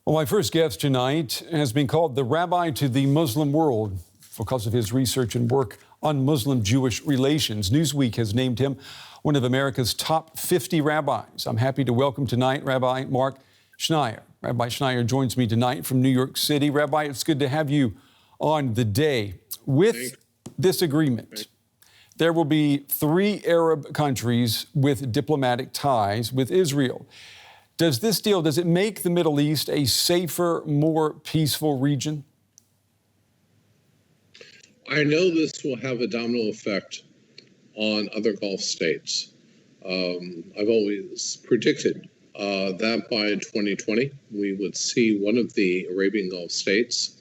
Well, my first guest tonight has been called the rabbi to the Muslim world because of his research and work on Muslim-Jewish relations. Newsweek has named him one of America's top 50 rabbis. I'm happy to welcome tonight Rabbi Marc Schneier. Rabbi Schneier joins me tonight from New York City. Rabbi, it's good to have you on the day. With this agreement, there will be 3 Arab countries with diplomatic ties with Israel. Does this deal, does it make the Middle East a safer, more peaceful region? I know this will have a domino effect on other Gulf states. I've always predicted that by 2020, we would see one of the Arabian Gulf states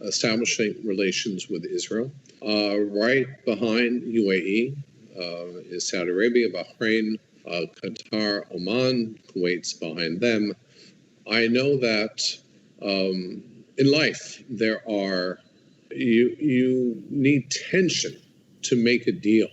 establishing relations with Israel. Right behind UAE is Saudi Arabia, Bahrain, Qatar, Oman, Kuwait's behind them. I know that in life there are, you need tension to make a deal.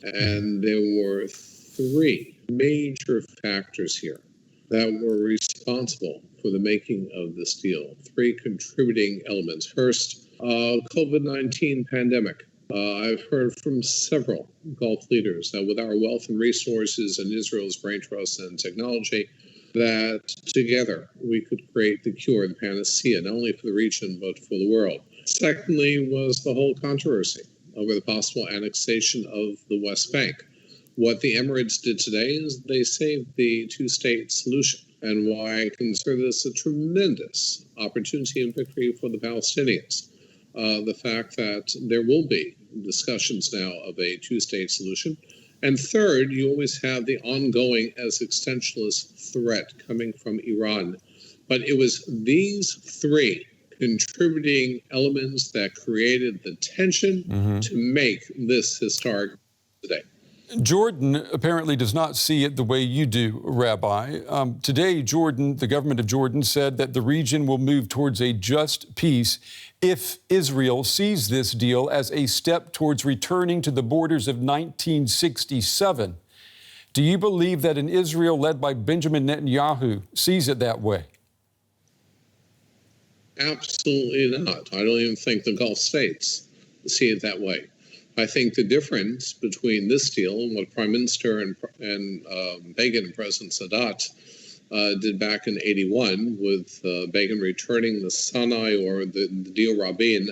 And there were 3 major factors here that were responsible for the making of this deal. 3 contributing elements. First, COVID-19 pandemic. I've heard from several Gulf leaders that with our wealth and resources and Israel's brain trust and technology, that together we could create the cure, the panacea, not only for the region, but for the world. Secondly was the whole controversy over the possible annexation of the West Bank. What the Emirates did today is they saved the 2-state solution. And why I consider this a tremendous opportunity and victory for the Palestinians. The fact that there will be discussions now of a 2-state solution. And third, you always have the ongoing existentialist threat coming from Iran. But it was these 3 contributing elements that created the tension to make this historic today. Jordan apparently does not see it the way you do, Rabbi. Today, the government of Jordan said that the region will move towards a just peace if Israel sees this deal as a step towards returning to the borders of 1967. Do you believe that an Israel led by Benjamin Netanyahu sees it that way? Absolutely not. I don't even think the Gulf states see it that way. I think the difference between this deal and what Prime Minister and Begin and President Sadat did back in '81 with Begin returning the Sinai, or the deal Rabin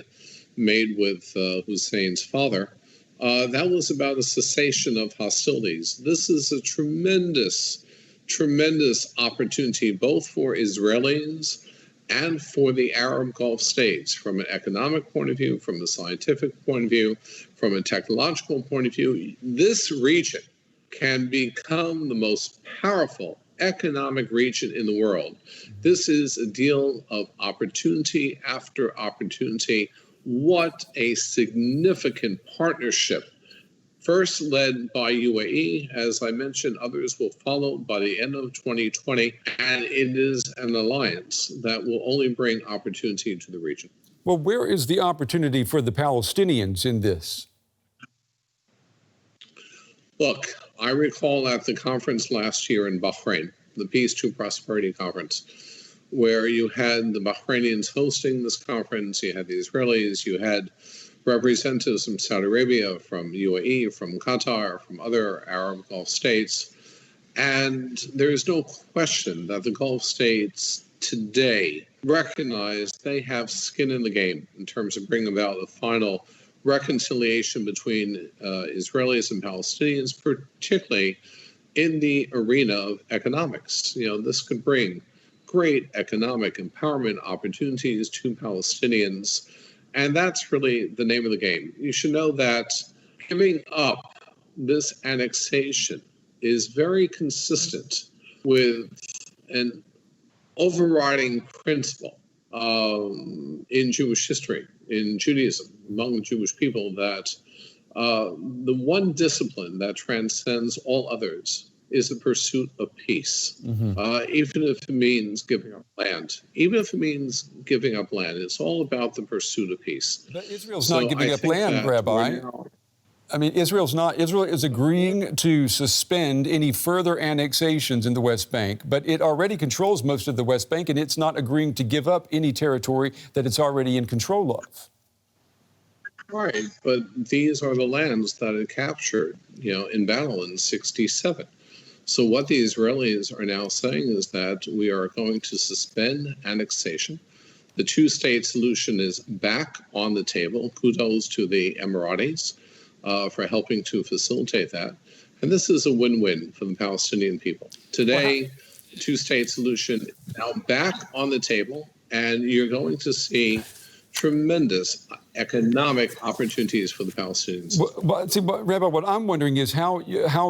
made with Hussein's father, that was about a cessation of hostilities. This is a tremendous, tremendous opportunity both for Israelis and for the Arab Gulf states, from an economic point of view, from a scientific point of view, from a technological point of view. This region can become the most powerful economic region in the world. This is a deal of opportunity after opportunity. What a significant partnership. First led by UAE, as I mentioned, others will follow by the end of 2020, and it is an alliance that will only bring opportunity to the region. Well, where is the opportunity for the Palestinians in this? Look, I recall at the conference last year in Bahrain, the Peace to Prosperity Conference, where you had the Bahrainians hosting this conference, you had the Israelis, you had representatives from Saudi Arabia, from UAE, from Qatar, from other Arab Gulf states. And there is no question that the Gulf states today recognize they have skin in the game in terms of bringing about a final reconciliation between Israelis and Palestinians, particularly in the arena of economics. You know, this could bring great economic empowerment opportunities to Palestinians. And that's really the name of the game. You should know that giving up this annexation is very consistent with an overriding principle in Jewish history, in Judaism, among Jewish people, that the one discipline that transcends all others is the pursuit of peace, even if it means giving up land. Even if it means giving up land, it's all about the pursuit of peace. But Israel's not giving up land, Rabbi. I mean, Israel is agreeing to suspend any further annexations in the West Bank, but it already controls most of the West Bank, and it's not agreeing to give up any territory that it's already in control of. Right, but these are the lands that it captured, in battle in '67. So what the Israelis are now saying is that we are going to suspend annexation. The two-state solution is back on the table. Kudos to the Emiratis for helping to facilitate that. And this is a win-win for the Palestinian people. Today, the two-state solution now back on the table, and you're going to see tremendous economic opportunities for the Palestinians. But Rabbi, what I'm wondering is how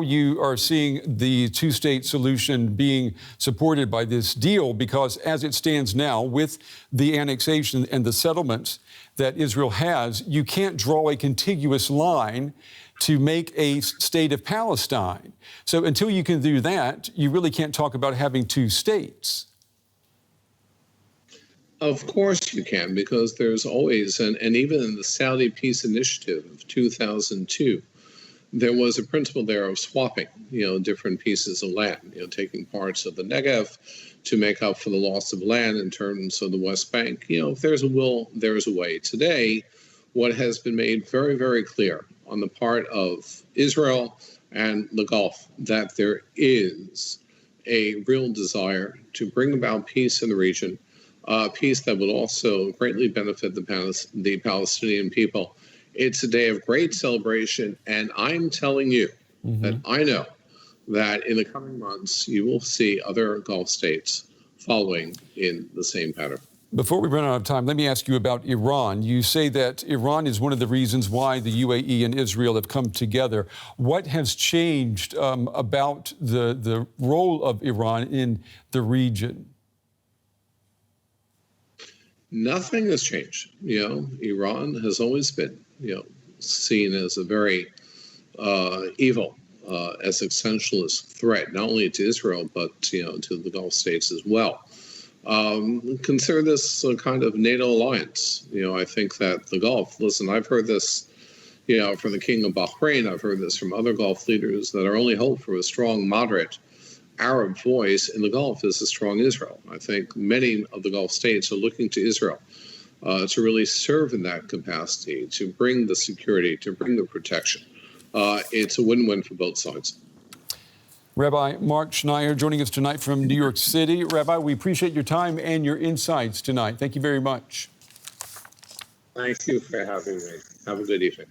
you are seeing the two-state solution being supported by this deal, because as it stands now, with the annexation and the settlements that Israel has, you can't draw a contiguous line to make a state of Palestine. So until you can do that, you really can't talk about having two states. Of course you can, because there's always, and even in the Saudi Peace Initiative of 2002, there was a principle there of swapping, different pieces of land, taking parts of the Negev to make up for the loss of land in terms of the West Bank. If there's a will, there's a way. Today, what has been made very, very clear on the part of Israel and the Gulf, that there is a real desire to bring about peace in the region, peace that would also greatly benefit the Palestinian people. It's a day of great celebration, and I'm telling you that I know that in the coming months you will see other Gulf states following in the same pattern. Before we run out of time, let me ask you about Iran. You say that Iran is one of the reasons why the UAE and Israel have come together. What has changed about the role of Iran in the region? Nothing has changed. Iran has always been, seen as a very evil, existentialist threat, not only to Israel, but, to the Gulf states as well. Consider this a kind of NATO alliance. I think that the Gulf, listen, I've heard this, from the King of Bahrain, I've heard this from other Gulf leaders, that our only hope for a strong, moderate Arab voice in the Gulf is a strong Israel. I think many of the Gulf states are looking to Israel to really serve in that capacity, to bring the security, to bring the protection. It's a win-win for both sides. Rabbi Marc Schneier joining us tonight from New York City. Rabbi, we appreciate your time and your insights tonight. Thank you very much. Thank you for having me. Have a good evening.